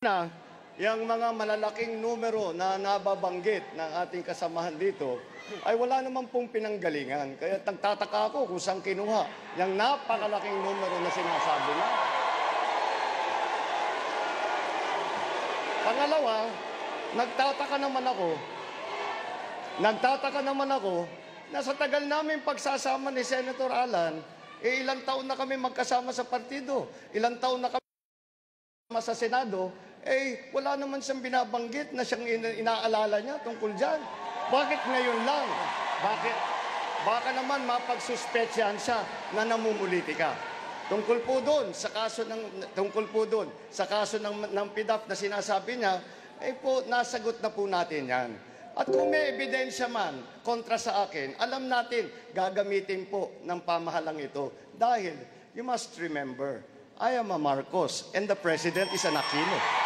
na, yung mga malalaking numero na nababanggit ng ating kasamahan dito, ay wala naman pong pinanggalingan. Kaya nagtataka ako kung saan kinuha yung napakalaking numero na sinasabi na. Pangalawa, nagtataka naman ako na sa tagal namin pagsasama ni Senator Alan, ilang taon na kami magkasama sa partido, ilang taon na kami sa Senado, wala naman siyang binabanggit na siyang inaalala niya tungkol dyan. Bakit ngayon lang? Bakit? Baka naman mapagsuspetsyahan siya na namumulitika. Tungkol po doon sa kaso ng PDAP na sinasabi niya, nasagot na po natin yan. At kung may ebidensya man kontra sa akin, alam natin, gagamitin po ng pamahalang ito. Dahil, you must remember, I am a Marcos and the President is an Aquino.